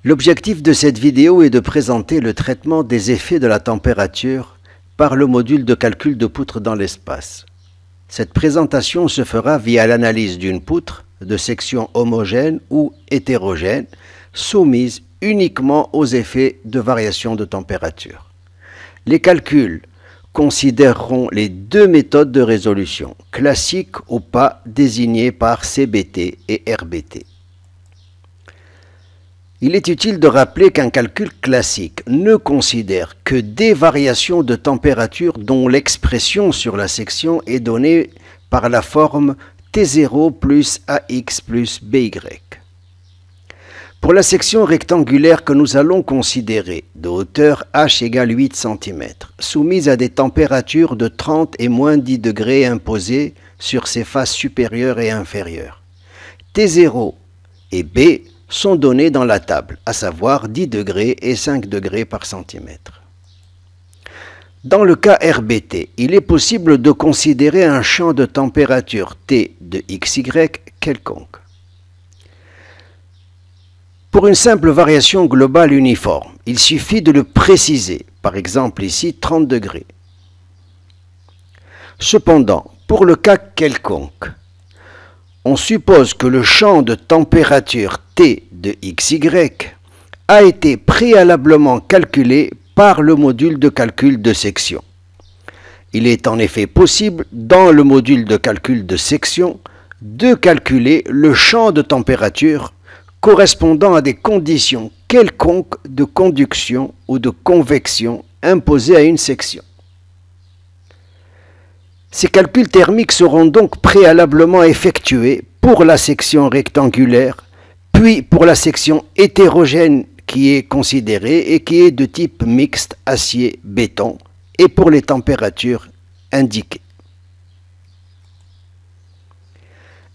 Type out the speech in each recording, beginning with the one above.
L'objectif de cette vidéo est de présenter le traitement des effets de la température par le module de calcul de poutres dans l'espace. Cette présentation se fera via l'analyse d'une poutre de section homogène ou hétérogène soumise uniquement aux effets de variation de température. Les calculs considéreront les deux méthodes de résolution, classiques ou pas, désignées par CBT et RBT. Il est utile de rappeler qu'un calcul classique ne considère que des variations de température dont l'expression sur la section est donnée par la forme T0 plus AX plus BY. Pour la section rectangulaire que nous allons considérer, de hauteur h égale 8 cm, soumise à des températures de 30 et moins 10 degrés imposées sur ses faces supérieures et inférieures, T0 et B sont donnés dans la table, à savoir 10 degrés et 5 degrés par centimètre. Dans le cas RBT, il est possible de considérer un champ de température T de XY quelconque. Pour une simple variation globale uniforme, il suffit de le préciser, par exemple ici 30 degrés. Cependant, pour le cas quelconque, on suppose que le champ de température T de XY a été préalablement calculé par le module de calcul de section. Il est en effet possible, dans le module de calcul de section, de calculer le champ de température correspondant à des conditions quelconques de conduction ou de convection imposées à une section. Ces calculs thermiques seront donc préalablement effectués pour la section rectangulaire, puis pour la section hétérogène qui est considérée et qui est de type mixte acier-béton, et pour les températures indiquées.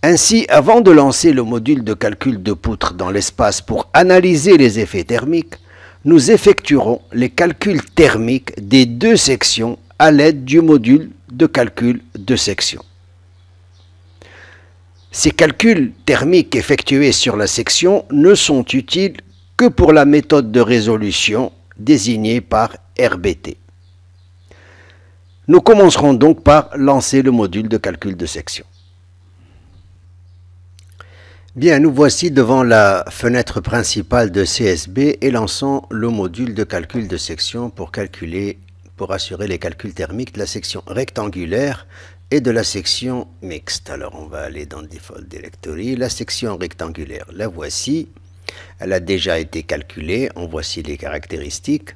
Ainsi, avant de lancer le module de calcul de poutres dans l'espace pour analyser les effets thermiques, nous effectuerons les calculs thermiques des deux sections à l'aide du module de calcul de section. Ces calculs thermiques effectués sur la section ne sont utiles que pour la méthode de résolution désignée par RBT. Nous commencerons donc par lancer le module de calcul de section. Bien, nous voici devant la fenêtre principale de CSB et lançons le module de calcul de section pour assurer les calculs thermiques de la section rectangulaire et de la section mixte. Alors on va aller dans Default Directory, la section rectangulaire, la voici, elle a déjà été calculée, en voici les caractéristiques.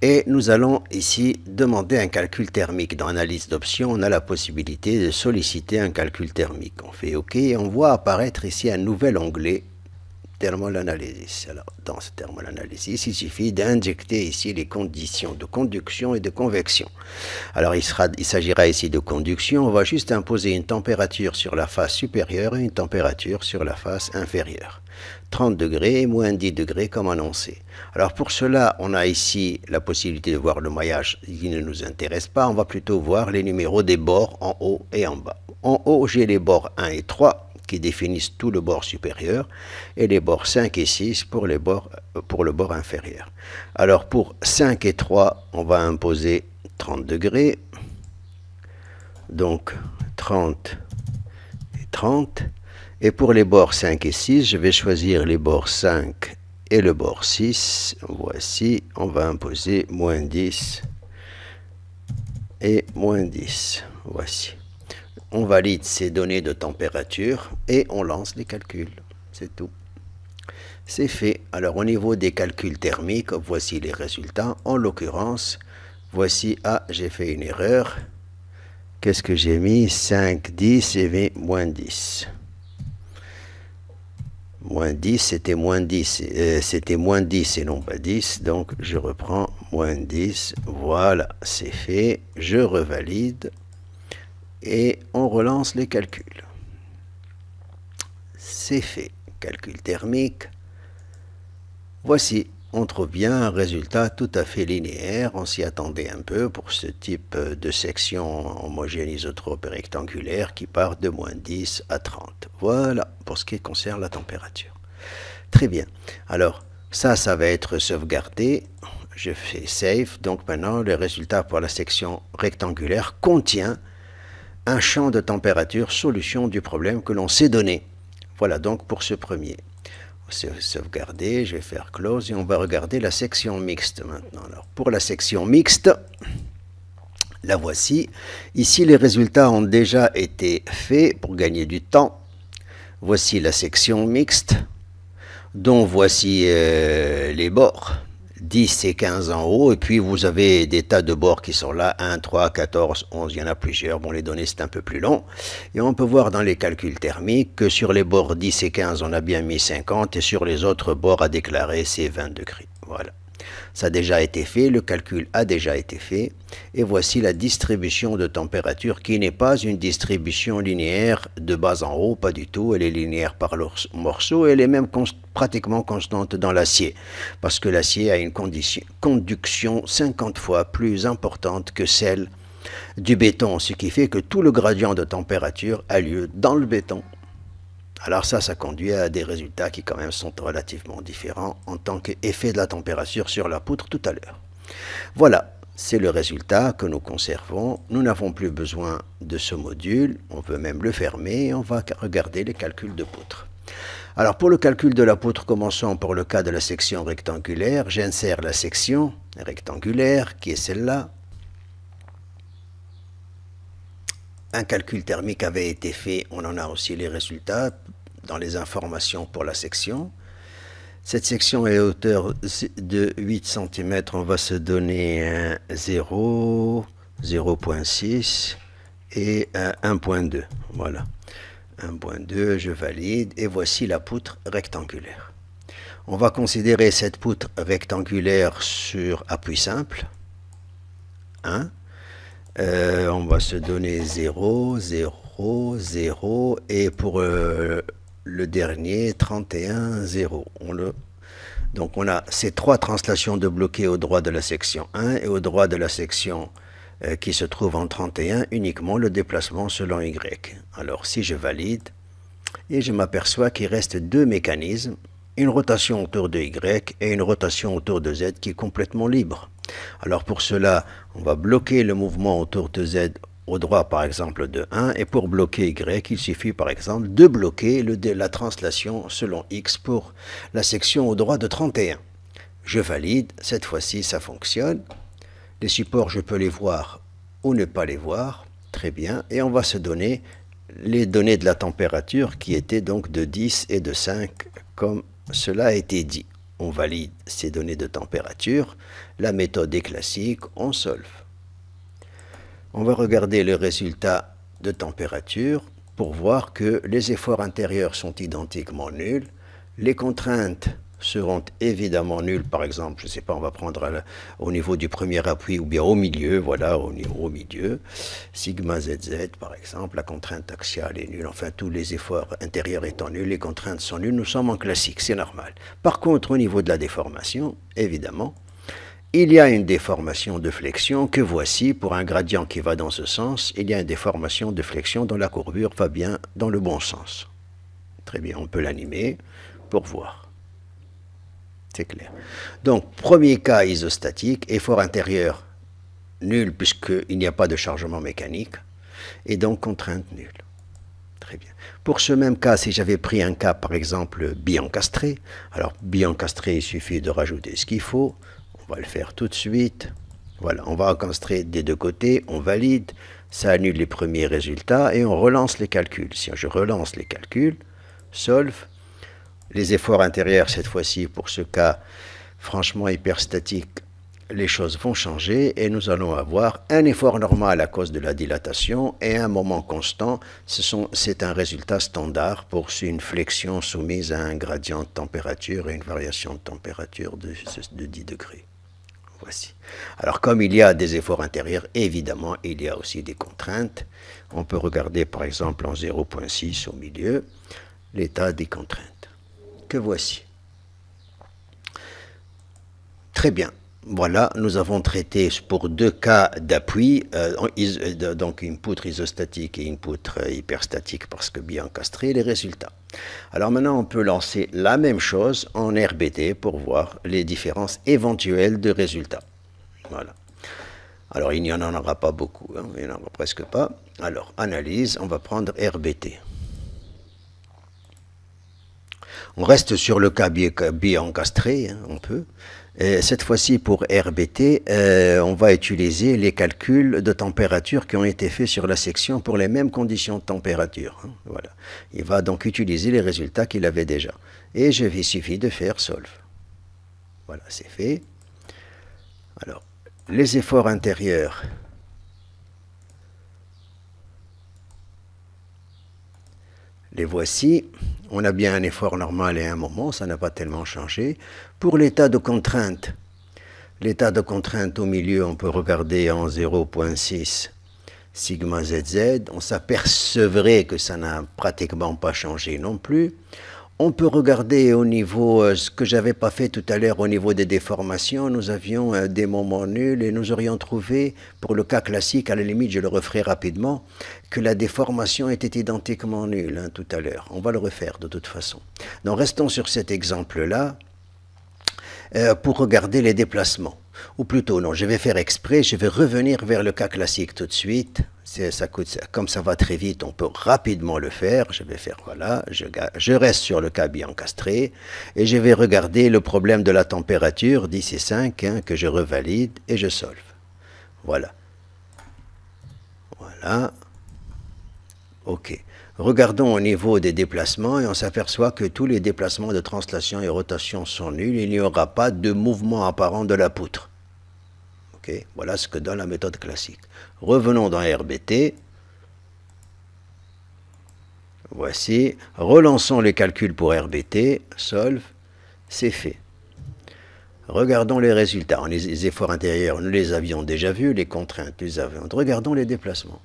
Et nous allons ici demander un calcul thermique. Dans Analyse d'options, on a la possibilité de solliciter un calcul thermique. On fait OK et on voit apparaître ici un nouvel onglet Thermal Analysis. Alors, dans ce Thermal Analysis, il suffit d'injecter ici les conditions de conduction et de convection. Alors, il s'agira ici de conduction. On va juste imposer une température sur la face supérieure et une température sur la face inférieure. 30 degrés et moins 10 degrés comme annoncé. Alors pour cela, on a ici la possibilité de voir le maillage qui ne nous intéresse pas. On va plutôt voir les numéros des bords en haut et en bas. En haut, j'ai les bords 1 et 3 qui définissent tout le bord supérieur et les bords 5 et 6 pour le bord inférieur. Alors pour 5 et 3, on va imposer 30 degrés. Donc 30 et 30. Et pour les bords 5 et 6, je vais choisir les bords 5 et le bord 6. Voici, on va imposer moins 10 et moins 10. Voici. On valide ces données de température et on lance les calculs. C'est tout. C'est fait. Alors au niveau des calculs thermiques, voici les résultats. En l'occurrence, voici, j'ai fait une erreur. Qu'est-ce que j'ai mis? 5, 10 et moins 10. Moins 10, c'était moins 10. C'était moins 10 et non pas 10. Donc, je reprends moins 10. Voilà, c'est fait. Je revalide. Et on relance les calculs. C'est fait. Calcul thermique. Voici. On trouve bien un résultat tout à fait linéaire. On s'y attendait un peu pour ce type de section homogène isotrope et rectangulaire qui part de moins 10 à 30. Voilà pour ce qui concerne la température. Très bien. Alors, Ça va être sauvegardé. Je fais Save. Donc maintenant, le résultat pour la section rectangulaire contient un champ de température solution du problème que l'on s'est donné. Voilà donc pour ce premier. C'est sauvegardé, je vais faire Close et on va regarder la section mixte maintenant. Alors pour la section mixte, la voici. Ici, les résultats ont déjà été faits pour gagner du temps. Voici la section mixte, dont voici les bords, 10 et 15 en haut, et puis vous avez des tas de bords qui sont là, 1, 3, 14, 11, il y en a plusieurs. Bon, les données, c'est un peu plus long. Et on peut voir dans les calculs thermiques que sur les bords 10 et 15, on a bien mis 50, et sur les autres bords à déclarer, c'est 20 degrés. Voilà. Ça a déjà été fait, le calcul a déjà été fait, et voici la distribution de température qui n'est pas une distribution linéaire de bas en haut, pas du tout, elle est linéaire par morceau, elle est même pratiquement constante dans l'acier, parce que l'acier a une conduction 50 fois plus importante que celle du béton, ce qui fait que tout le gradient de température a lieu dans le béton. Alors ça conduit à des résultats qui quand même sont relativement différents en tant qu'effet de la température sur la poutre tout à l'heure. Voilà, c'est le résultat que nous conservons. Nous n'avons plus besoin de ce module, on peut même le fermer et on va regarder les calculs de poutre. Alors pour le calcul de la poutre, commençons pour le cas de la section rectangulaire. J'insère la section rectangulaire qui est celle-là. Un calcul thermique avait été fait, on en a aussi les résultats dans les informations pour la section. Cette section est à hauteur de 8 cm, on va se donner un 0, 0.6 et un 1.2. Voilà, 1.2, je valide et voici la poutre rectangulaire. On va considérer cette poutre rectangulaire sur appui simple. 1. On va se donner 0, 0, 0 et pour le dernier 31, 0. Donc on a ces trois translations de bloqués au droit de la section 1 et au droit de la section qui se trouve en 31 uniquement le déplacement selon Y. Alors si je valide et je m'aperçois qu'il reste deux mécanismes, une rotation autour de Y et une rotation autour de Z qui est complètement libre. Alors pour cela, on va bloquer le mouvement autour de Z au droit par exemple de 1 et pour bloquer Y, il suffit par exemple de bloquer la translation selon X pour la section au droit de 31. Je valide, cette fois-ci ça fonctionne. Les supports, je peux les voir ou ne pas les voir, très bien, et on va se donner les données de la température qui étaient donc de 10 et de 5 comme cela a été dit. On valide ces données de température, la méthode est classique, on solve. On va regarder le résultat de température pour voir que les efforts intérieurs sont identiquement nuls, les contraintes seront évidemment nulles, par exemple, je ne sais pas, on va prendre au niveau du premier appui ou bien au milieu, voilà, au milieu, sigma ZZ par exemple, la contrainte axiale est nulle, enfin tous les efforts intérieurs étant nuls, les contraintes sont nulles, nous sommes en classique, c'est normal. Par contre, au niveau de la déformation, évidemment, il y a une déformation de flexion que voici, pour un gradient qui va dans ce sens, il y a une déformation de flexion dont la courbure va bien dans le bon sens. Très bien, on peut l'animer pour voir. C'est clair. Donc, premier cas isostatique, effort intérieur nul puisqu'il n'y a pas de chargement mécanique, et donc contrainte nulle. Très bien. Pour ce même cas, si j'avais pris un cas, par exemple, biencastré, alors biencastré, il suffit de rajouter ce qu'il faut, on va le faire tout de suite. Voilà, on va encastrer des deux côtés, on valide, ça annule les premiers résultats, et on relance les calculs. Si je relance les calculs, solve, les efforts intérieurs, cette fois-ci, pour ce cas franchement hyperstatique, les choses vont changer et nous allons avoir un effort normal à cause de la dilatation et un moment constant. C'est un résultat standard pour une flexion soumise à un gradient de température et une variation de température de 10 degrés. Voici. Alors comme il y a des efforts intérieurs, évidemment, il y a aussi des contraintes. On peut regarder par exemple en 0.6 au milieu l'état des contraintes. Que voici. Très bien. Voilà, nous avons traité pour deux cas d'appui, donc une poutre isostatique et une poutre hyperstatique parce que bien encastré, les résultats. Alors maintenant, on peut lancer la même chose en RBT pour voir les différences éventuelles de résultats. Voilà. Alors, il n'y en aura pas beaucoup, hein, il n'y en aura presque pas. Alors, analyse, on va prendre RBT. On reste sur le cas bi-encastré, hein, on peut. Et cette fois-ci, pour RBT, on va utiliser les calculs de température qui ont été faits sur la section pour les mêmes conditions de température. Hein, voilà. Il va donc utiliser les résultats qu'il avait déjà. Et il suffit de faire solve. Voilà, c'est fait. Alors, les efforts intérieurs. Les voici. On a bien un effort normal et un moment, ça n'a pas tellement changé. Pour l'état de contrainte, au milieu, on peut regarder en 0,6 sigma ZZ. On s'apercevrait que ça n'a pratiquement pas changé non plus. On peut regarder au niveau, ce que j'avais pas fait tout à l'heure au niveau des déformations, nous avions des moments nuls et nous aurions trouvé, pour le cas classique, à la limite je le referai rapidement, que la déformation était identiquement nulle hein, tout à l'heure. On va le refaire de toute façon. Donc restons sur cet exemple-là pour regarder les déplacements. Ou plutôt, non, je vais faire exprès, je vais revenir vers le cas classique tout de suite. Comme ça va très vite, on peut rapidement le faire. Je vais faire, voilà, je reste sur le cas bi-encastré et je vais regarder le problème de la température d'ici 5 hein, que je revalide et je solve. Voilà. Voilà. OK. Regardons au niveau des déplacements et on s'aperçoit que tous les déplacements de translation et rotation sont nuls. Il n'y aura pas de mouvement apparent de la poutre. Okay. Voilà ce que donne la méthode classique. Revenons dans RBT. Voici. Relançons les calculs pour RBT. Solve. C'est fait. Regardons les résultats. Les efforts intérieurs, nous les avions déjà vus. Les contraintes, nous les avions. Regardons les déplacements.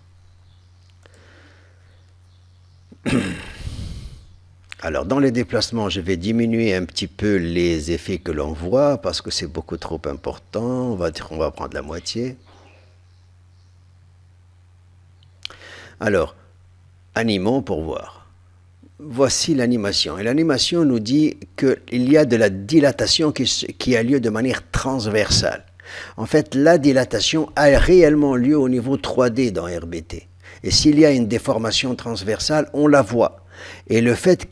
Alors, dans les déplacements, je vais diminuer un petit peu les effets que l'on voit parce que c'est beaucoup trop important. On va prendre la moitié. Alors, animons pour voir. Voici l'animation. Et l'animation nous dit qu'il y a de la dilatation qui a lieu de manière transversale. En fait, la dilatation a réellement lieu au niveau 3D dans RBT. Et s'il y a une déformation transversale, on la voit. Et le fait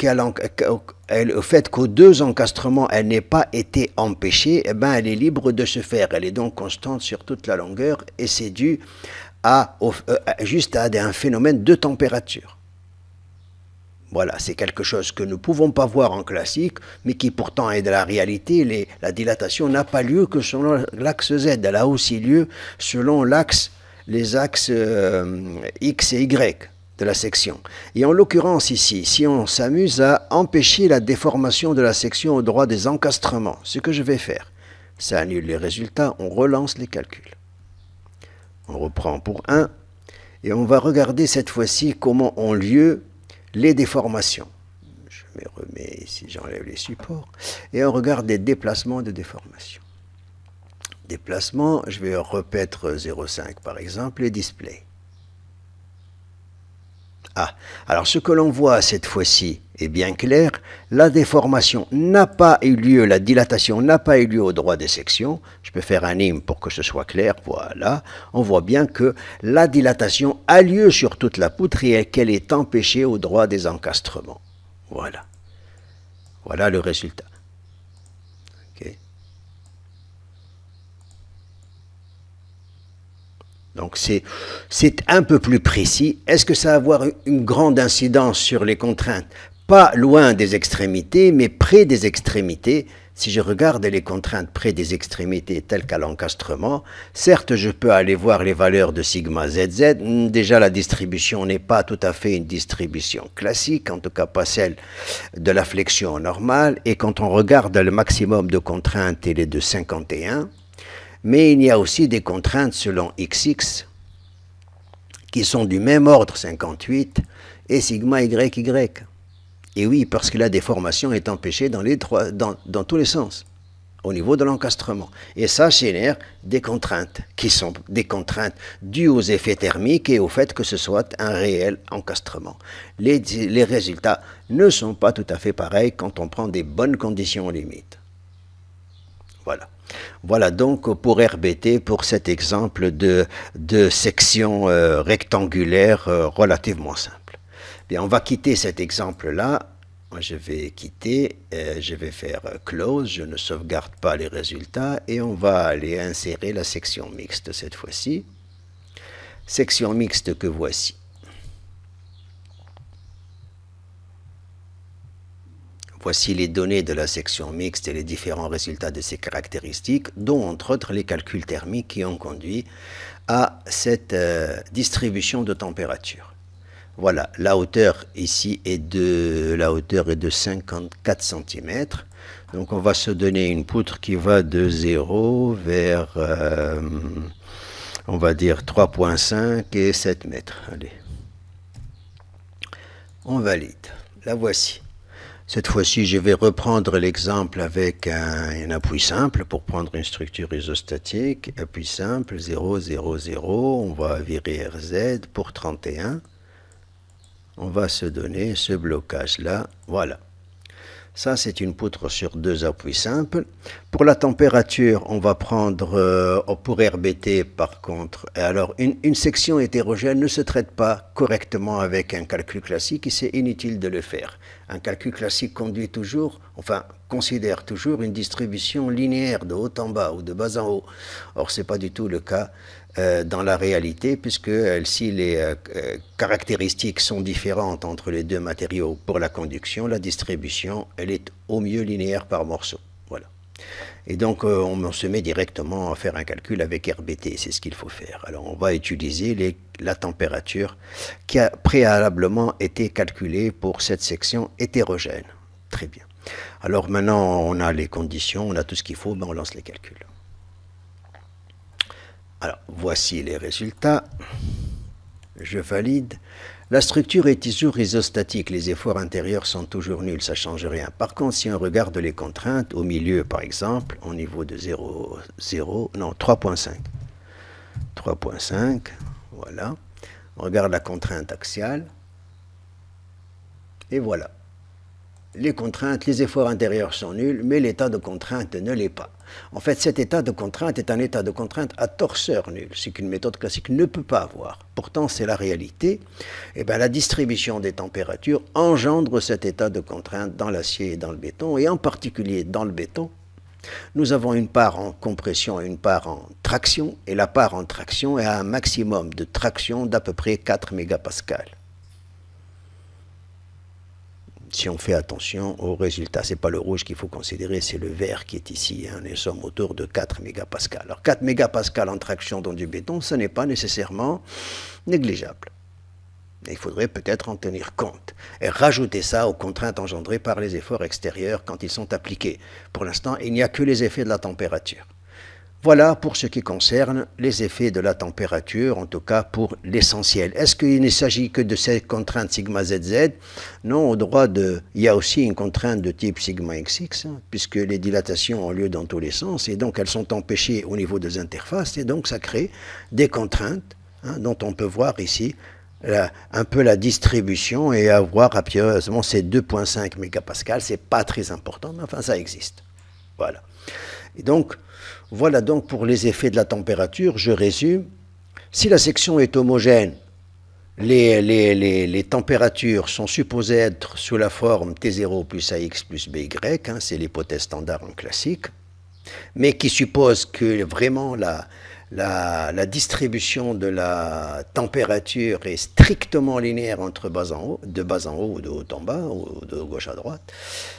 qu'aux deux encastrements, elle n'ait pas été empêchée, eh ben, elle est libre de se faire. Elle est donc constante sur toute la longueur et c'est dû juste à un phénomène de température. Voilà, c'est quelque chose que nous ne pouvons pas voir en classique, mais qui pourtant est de la réalité. La dilatation n'a pas lieu que selon l'axe Z. Elle a aussi lieu selon les axes X et Y de la section. Et en l'occurrence ici, si on s'amuse à empêcher la déformation de la section au droit des encastrements, ce que je vais faire, ça annule les résultats, on relance les calculs. On reprend pour 1, et on va regarder cette fois-ci comment ont lieu les déformations. Je me remets ici, j'enlève les supports, et on regarde les déplacements de déformation. Déplacement, je vais repaître 0,5 par exemple, et display. Ah, alors ce que l'on voit cette fois-ci est bien clair, la déformation n'a pas eu lieu, la dilatation n'a pas eu lieu au droit des sections. Je peux faire un IM pour que ce soit clair, voilà. On voit bien que la dilatation a lieu sur toute la poutre et qu'elle est empêchée au droit des encastrements. Voilà. Voilà le résultat. Okay. Donc c'est un peu plus précis. Est-ce que ça va avoir une grande incidence sur les contraintes? Pas loin des extrémités, mais près des extrémités. Si je regarde les contraintes près des extrémités telles qu'à l'encastrement, certes je peux aller voir les valeurs de sigma ZZ. Déjà la distribution n'est pas tout à fait une distribution classique, en tout cas pas celle de la flexion normale. Et quand on regarde le maximum de contraintes, il est de 51. Mais il y a aussi des contraintes selon XX qui sont du même ordre, 58, et sigma YY. Et oui, parce que la déformation est empêchée dans tous les sens. au niveau de l'encastrement. Et ça génère des contraintes, qui sont des contraintes dues aux effets thermiques et au fait que ce soit un réel encastrement. Les résultats ne sont pas tout à fait pareils quand on prend des bonnes conditions limites. Voilà. Voilà donc pour RBT, pour cet exemple de section rectangulaire relativement simple. Bien, on va quitter cet exemple-là. Je vais quitter, je vais faire close, je ne sauvegarde pas les résultats et on va aller insérer la section mixte cette fois-ci. Section mixte que voici. Voici les données de la section mixte et les différents résultats de ces caractéristiques, dont entre autres les calculs thermiques qui ont conduit à cette distribution de température. Voilà, la hauteur ici est de 54 cm. Donc on va se donner une poutre qui va de 0 vers, on va dire 3,5 et 7 mètres. Allez. On valide. La voici. Cette fois-ci, je vais reprendre l'exemple avec un appui simple pour prendre une structure isostatique. Appui simple, 0, 0, 0. On va virer RZ pour 31. On va se donner ce blocage-là. Voilà. Ça, c'est une poutre sur 2 appuis simples. Pour la température, on va prendre, pour RBT par contre, alors une section hétérogène ne se traite pas correctement avec un calcul classique et c'est inutile de le faire. Un calcul classique conduit toujours, enfin, considère toujours une distribution linéaire de haut en bas ou de bas en haut. Or, ce n'est pas du tout le cas dans la réalité, puisque si les caractéristiques sont différentes entre les deux matériaux pour la conduction, la distribution, elle est au mieux linéaire par morceau. Voilà. Et donc, on se met directement à faire un calcul avec RBT, c'est ce qu'il faut faire. Alors, on va utiliser la température qui a préalablement été calculée pour cette section hétérogène. Très bien. Alors maintenant, on a les conditions, on a tout ce qu'il faut, ben on lance les calculs. Alors, voici les résultats. Je valide. La structure est toujours isostatique. Les efforts intérieurs sont toujours nuls. Ça ne change rien. Par contre, si on regarde les contraintes, au milieu, par exemple, au niveau de 3,5. 3,5. Voilà. On regarde la contrainte axiale. Et voilà. Les contraintes, les efforts intérieurs sont nuls, mais l'état de contrainte ne l'est pas. En fait, cet état de contrainte est un état de contrainte à torseur nul, ce qu'une méthode classique ne peut pas avoir. Pourtant, c'est la réalité. Et bien, la distribution des températures engendre cet état de contrainte dans l'acier et dans le béton, et en particulier dans le béton. Nous avons une part en compression et une part en traction, et la part en traction est à un maximum de traction d'à peu près 4 mégapascales. Si on fait attention aux résultats, ce n'est pas le rouge qu'il faut considérer, c'est le vert qui est ici. Nous sommes autour de 4 mégapascales. Alors 4 mégapascales en traction dans du béton, ce n'est pas nécessairement négligeable. Il faudrait peut-être en tenir compte et rajouter ça aux contraintes engendrées par les efforts extérieurs quand ils sont appliqués. Pour l'instant, il n'y a que les effets de la température. Voilà pour ce qui concerne les effets de la température, en tout cas pour l'essentiel. Est-ce qu'il ne s'agit que de cette contrainte sigma ZZ? Non, il y a aussi une contrainte de type sigma XX, puisque les dilatations ont lieu dans tous les sens, et donc elles sont empêchées au niveau des interfaces, et donc ça crée des contraintes, dont on peut voir ici un peu la distribution, et avoir rapidement ces 2,5 mégapascales. C'est pas très important, mais enfin ça existe. Voilà. Et donc, voilà donc pour les effets de la température, je résume. Si la section est homogène, les températures sont supposées être sous la forme T0 plus AX plus BY, c'est l'hypothèse standard en classique, mais qui suppose que vraiment la distribution de la température est strictement linéaire entre de bas en haut ou de haut en bas, ou de gauche à droite,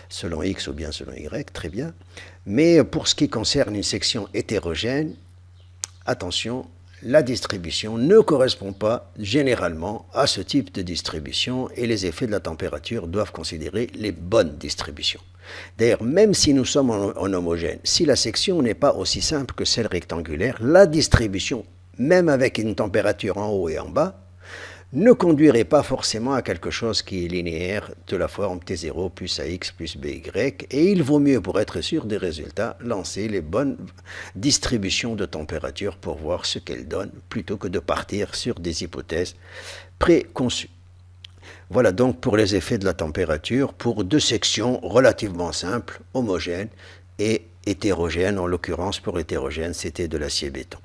selon X ou bien selon Y, très bien. Mais pour ce qui concerne une section hétérogène, attention, la distribution ne correspond pas généralement à ce type de distribution et les effets de la température doivent considérer les bonnes distributions. D'ailleurs, même si nous sommes en homogène, si la section n'est pas aussi simple que celle rectangulaire, la distribution, même avec une température en haut et en bas, ne conduirait pas forcément à quelque chose qui est linéaire de la forme T0 plus AX plus BY, et il vaut mieux, pour être sûr des résultats, lancer les bonnes distributions de température pour voir ce qu'elles donnent, plutôt que de partir sur des hypothèses préconçues. Voilà donc pour les effets de la température pour deux sections relativement simples, homogènes et hétérogènes. En l'occurrence, pour l'hétérogène, c'était de l'acier béton.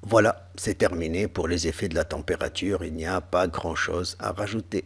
Voilà, c'est terminé pour les effets de la température. Il n'y a pas grand-chose à rajouter.